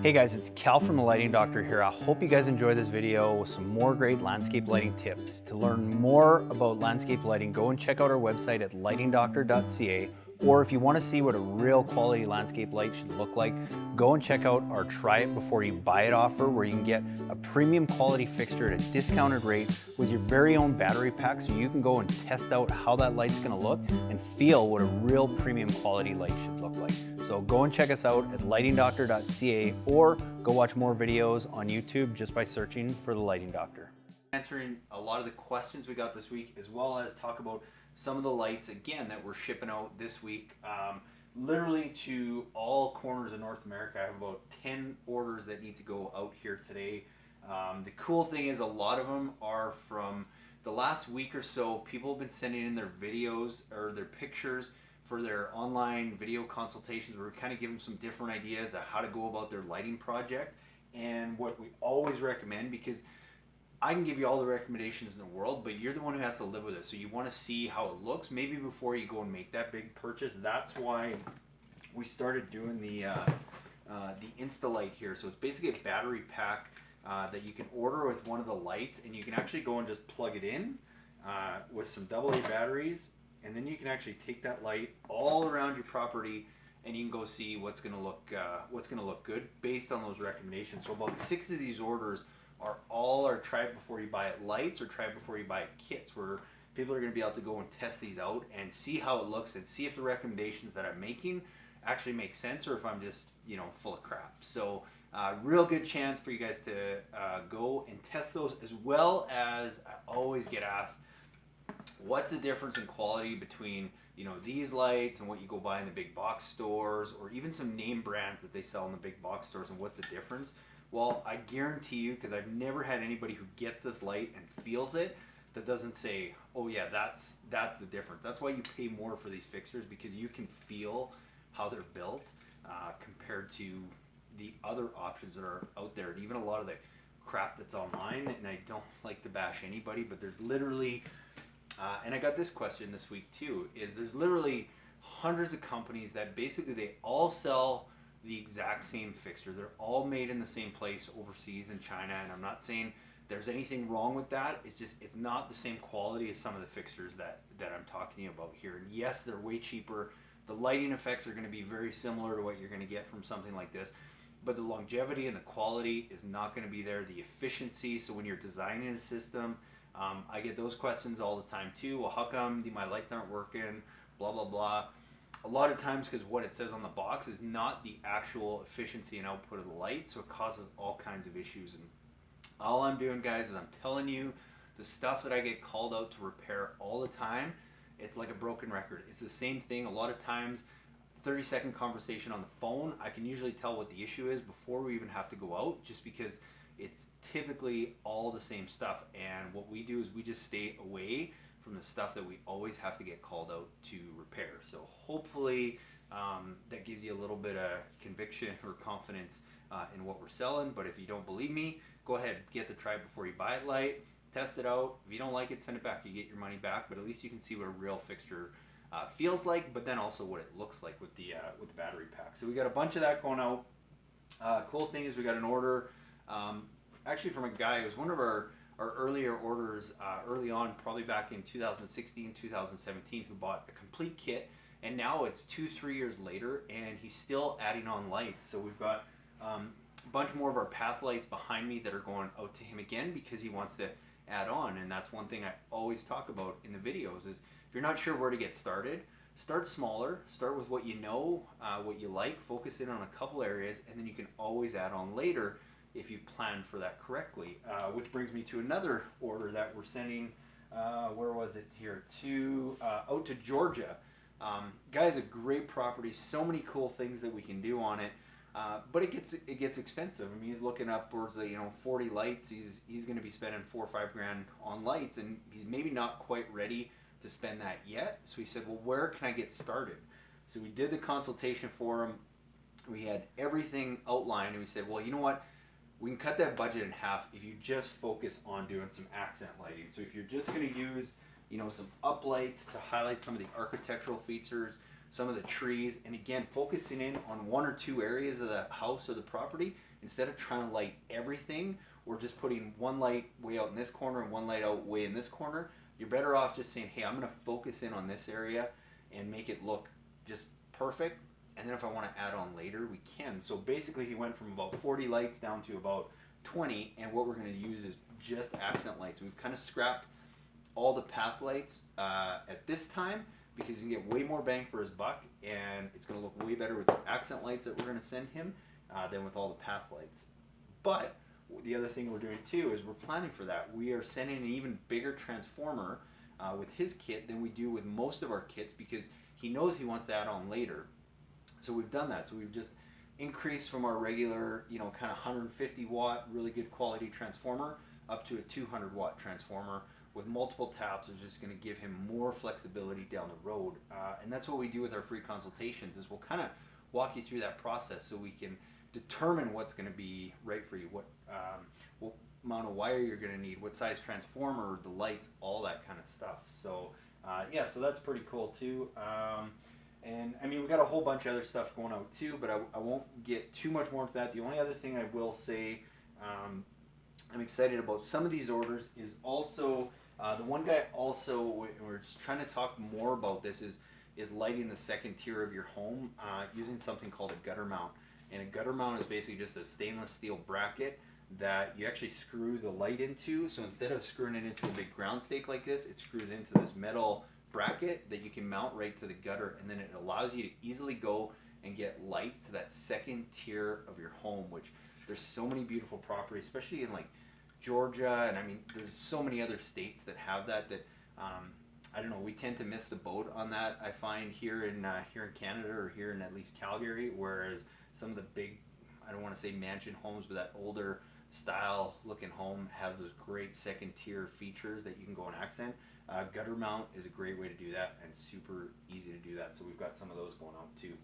Hey guys, it's Cal from the Lighting Doctor here. I hope you guys enjoy this video with some more great landscape lighting tips. To learn more about landscape lighting, go and check out our website at lightingdoctor.ca, or if you want to see what a real quality landscape light should look like, go and check out our Try It Before You Buy It offer, where you can get a premium quality fixture at a discounted rate with your very own battery pack, so you can go and test out how that light's going to look and feel what a real premium quality light should look like. So go and check us out at lightingdoctor.ca, or go watch more videos on YouTube just by searching for the Lighting Doctor. Answering a lot of the questions we got this week, as well as talk about some of the lights again that we're shipping out this week. Literally to all corners of North America. I have about 10 orders that need to go out here today. The cool thing is a lot of them are from the last week or so. People have been sending in their videos or their pictures for their online video consultations, where we kind of give them some different ideas of how to go about their lighting project. And what we always recommend, because I can give you all the recommendations in the world, but you're the one who has to live with it. So you want to see how it looks maybe before you go and make that big purchase. That's why we started doing the Insta-Light here. So it's basically a battery pack that you can order with one of the lights, and you can actually go and just plug it in with some AA batteries. And then you can actually take that light all around your property, and you can go see what's going to look good based on those recommendations. So about 6 of these orders are all our Try It Before You Buy It lights or Try It Before You Buy It kits, where people are going to be able to go and test these out and see how it looks and see if the recommendations that I'm making actually make sense, or if I'm just full of crap. So real good chance for you guys to go and test those, as well as I always get asked, what's the difference in quality between these lights and what you go buy in the big box stores, or even some name brands that they sell in the big box stores, and what's the difference? Well, I guarantee you, because I've never had anybody who gets this light and feels it that doesn't say, oh yeah, that's the difference. That's why you pay more for these fixtures, because you can feel how they're built compared to the other options that are out there, and even a lot of the crap that's online. And I don't like to bash anybody, but there's literally and I got this question this week too, is there's literally hundreds of companies that basically they all sell the exact same fixture. They're all made in the same place overseas in China, and I'm not saying there's anything wrong with that. It's just, it's not the same quality as some of the fixtures that I'm talking about here. And yes, they're way cheaper. The lighting effects are going to be very similar to what you're going to get from something like this, but the longevity and the quality is not going to be there. The efficiency, so when you're designing a system, I get those questions all the time too. Well, how come my lights aren't working? Blah, blah, blah. A lot of times, because what it says on the box is not the actual efficiency and output of the light, so it causes all kinds of issues. And all I'm doing, guys, is I'm telling you the stuff that I get called out to repair all the time. It's like a broken record. It's the same thing. A lot of times, 30-second conversation on the phone, I can usually tell what the issue is before we even have to go out, just because it's typically all the same stuff. And what we do is we just stay away from the stuff that we always have to get called out to repair. So hopefully that gives you a little bit of conviction or confidence in what we're selling. But if you don't believe me, go ahead, get the Try It Before You Buy It light, test it out. If you don't like it, send it back. You get your money back, but at least you can see what a real fixture feels like, but then also what it looks like with the battery pack. So we got a bunch of that going out. Cool thing is we got an order actually from a guy who was one of our earlier orders early on, probably back in 2016, 2017, who bought a complete kit, and now it's 2-3 years later and he's still adding on lights. So we've got a bunch more of our path lights behind me that are going out to him again, because he wants to add on. And that's one thing I always talk about in the videos, is if you're not sure where to get started, start smaller, start with what you know, what you like, focus in on a couple areas, and then you can always add on later if you've planned for that correctly. Which brings me to another order that we're sending, where was it here, out to Georgia. Guys, a great property, so many cool things that we can do on it, but it gets expensive. I mean, he's looking upwards of 40 lights. He's going to be spending $4 or $5 grand on lights, and he's maybe not quite ready to spend that yet. So he said, well, where can I get started? So we did the consultation for him. We had everything outlined, and we said, well, you know what? We can cut that budget in half if you just focus on doing some accent lighting. So if you're just going to use, some uplights to highlight some of the architectural features, some of the trees, and again, focusing in on one or two areas of the house or the property instead of trying to light everything or just putting one light way out in this corner and one light out way in this corner. You're better off just saying, hey, I'm going to focus in on this area and make it look just perfect. And then if I want to add on later, we can. So basically he went from about 40 lights down to about 20, and what we're going to use is just accent lights. We've kind of scrapped all the path lights at this time because you can get way more bang for his buck, and it's going to look way better with the accent lights that we're going to send him than with all the path lights. But the other thing we're doing too is we're planning for that. We are sending an even bigger transformer with his kit than we do with most of our kits because he knows he wants to add on later. So we've done that. So we've just increased from our regular, kind of 150 watt, really good quality transformer up to a 200 watt transformer with multiple taps. Is just going to give him more flexibility down the road. And that's what we do with our free consultations is we'll kind of walk you through that process so we can determine what's going to be right for you, what amount of wire you're going to need, what size transformer, the lights, all that kind of stuff. So yeah, so that's pretty cool too. And I mean, we got a whole bunch of other stuff going out too, but I won't get too much more into that. The only other thing I will say I'm excited about some of these orders is also the one guy also, we're just trying to talk more about this, is lighting the second tier of your home using something called a gutter mount. And a gutter mount is basically just a stainless steel bracket that you actually screw the light into. So instead of screwing it into a big ground stake like this, it screws into this metal bracket that you can mount right to the gutter, and then it allows you to easily go and get lights to that second tier of your home, which there's so many beautiful properties, especially in like Georgia, and I mean there's so many other states that have that I don't know, we tend to miss the boat on that, I find, here in Canada, or here in at least Calgary, whereas some of the big, I don't want to say mansion homes, but that older style looking home have those great second tier features that you can go and accent. Gutter mount is a great way to do that, and super easy to do that, so we've got some of those going out too.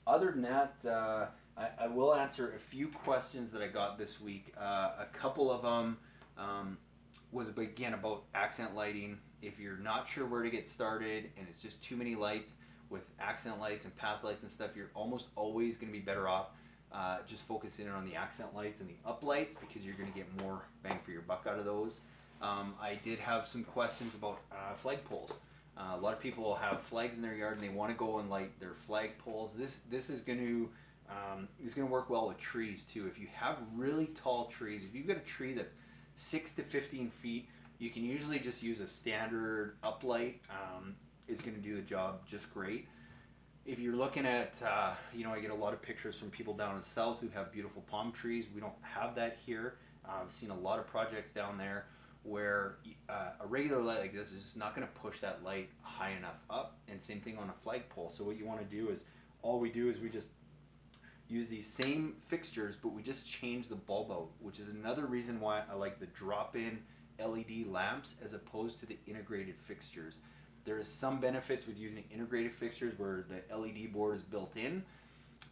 Other than that, I will answer a few questions that I got this week. A couple of them was again about accent lighting. If you're not sure where to get started and it's just too many lights with accent lights and path lights and stuff, you're almost always going to be better off just focusing on the accent lights and the up lights because you're going to get more bang for your buck out of those. I did have some questions about flag poles. A lot of people will have flags in their yard and they want to go and light their flag poles. This is going to work well with trees too. If you have really tall trees, if you've got a tree that's 6 to 15 feet, you can usually just use a standard uplight. Is going to do the job just great. If you're looking at, I get a lot of pictures from people down in the south who have beautiful palm trees. We don't have that here. I've seen a lot of projects down there where a regular light like this is just not going to push that light high enough up, and same thing on a flagpole. So what you want to do is, all we do is we just use these same fixtures, but we just change the bulb out, which is another reason why I like the drop-in LED lamps as opposed to the integrated fixtures. There is some benefits with using integrated fixtures where the LED board is built in,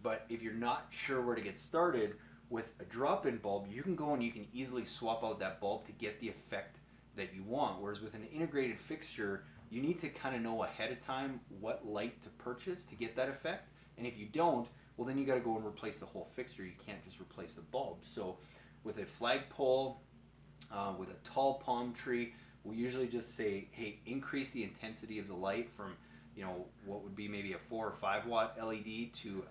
but if you're not sure where to get started with a drop-in bulb, you can go and you can easily swap out that bulb to get the effect that you want. Whereas with an integrated fixture, you need to kind of know ahead of time what light to purchase to get that effect. And if you don't, well then you got to go and replace the whole fixture. You can't just replace the bulb. So with a flagpole, with a tall palm tree, we usually just say, hey, increase the intensity of the light from, what would be maybe a 4 or 5 watt LED to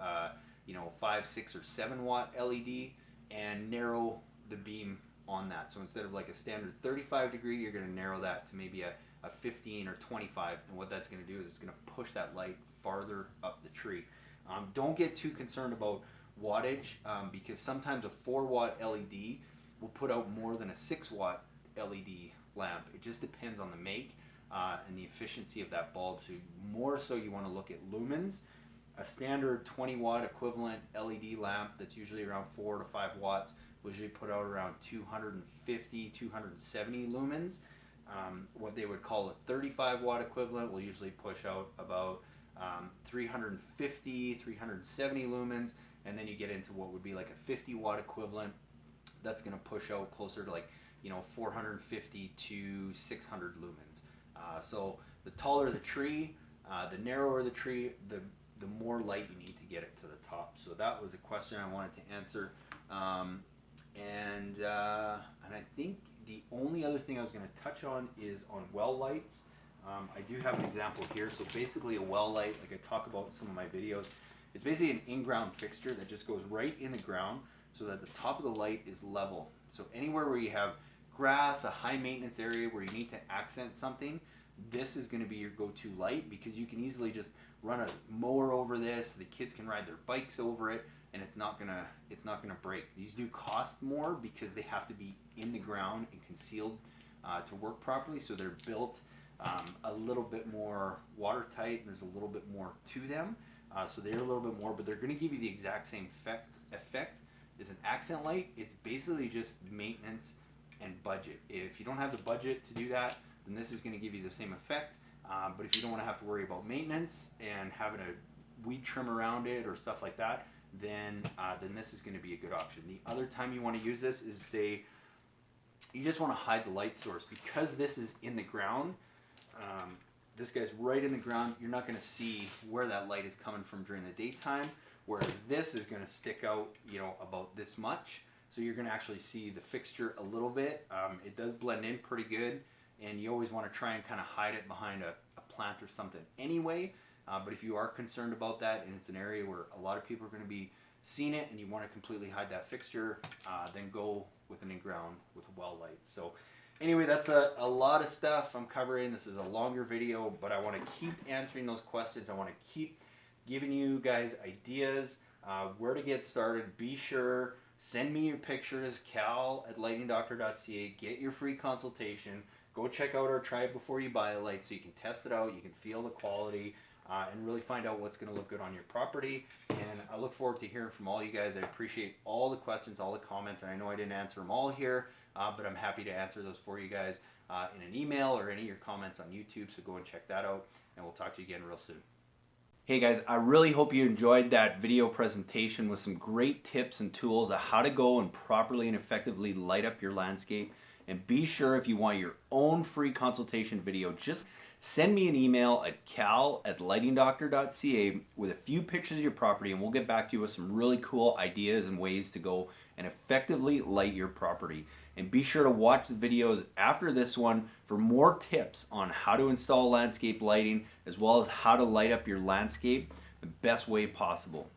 5, 6, or 7 watt LED, and narrow the beam on that. So instead of like a standard 35 degree, you're going to narrow that to maybe a 15 or 25. And what that's going to do is it's going to push that light farther up the tree. Don't get too concerned about wattage because sometimes a 4 watt LED will put out more than a 6 watt LED lamp. It just depends on the make and the efficiency of that bulb. So more so you want to look at lumens. A standard 20 watt equivalent LED lamp that's usually around 4 to 5 watts will usually put out around 250, 270 lumens. What they would call a 35 watt equivalent will usually push out about 350, 370 lumens, and then you get into what would be like a 50 watt equivalent that's going to push out closer to like 450 to 600 lumens. So the taller the tree, The narrower the tree, the more light you need to get it to the top. So that was a question I wanted to answer. And I think the only other thing I was going to touch on is on well lights. I do have an example here. So basically a well light, like I talk about in some of my videos, it's basically an in-ground fixture that just goes right in the ground so that the top of the light is level. So anywhere where you have grass, a high maintenance area where you need to accent something, this is going to be your go-to light, because you can easily just run a mower over this. The kids can ride their bikes over it, and it's not gonna break. These do cost more because they have to be in the ground and concealed to work properly. So they're built a little bit more watertight, and there's a little bit more to them. So they're a little bit more, but they're going to give you the exact same effect as an accent light. It's basically just maintenance and budget. If you don't have the budget to do that, then this is going to give you the same effect. But if you don't want to have to worry about maintenance and having a weed trim around it or stuff like that, then this is going to be a good option. The other time you want to use this is, say, you just want to hide the light source. Because this is in the ground, this guy's right in the ground, you're not going to see where that light is coming from during the daytime, whereas this is going to stick out, you know, about this much. So you're going to actually see the fixture a little bit. It does blend in pretty good, and you always want to try and kind of hide it behind a plant or something anyway. But if you are concerned about that, and it's an area where a lot of people are going to be seeing it, and you want to completely hide that fixture, then go with an in-ground with a well light. So anyway, that's a lot of stuff I'm covering. This is a longer video, but I want to keep answering those questions. I want to keep giving you guys ideas where to get started. Be sure, send me your pictures, cal@lightingdoctor.ca. Get your free consultation. Go check out our Try It Before You Buy light so you can test it out. You can feel the quality and really find out what's going to look good on your property. And I look forward to hearing from all you guys. I appreciate all the questions, all the comments, and I know I didn't answer them all here, but I'm happy to answer those for you guys in an email or any of your comments on YouTube. So go and check that out, and we'll talk to you again real soon. Hey guys, I really hope you enjoyed that video presentation with some great tips and tools on how to go and properly and effectively light up your landscape. And be sure, if you want your own free consultation video, just send me an email at cal@lightingdoctor.ca with a few pictures of your property, and we'll get back to you with some really cool ideas and ways to go and effectively light your property. And be sure to watch the videos after this one for more tips on how to install landscape lighting, as well as how to light up your landscape the best way possible.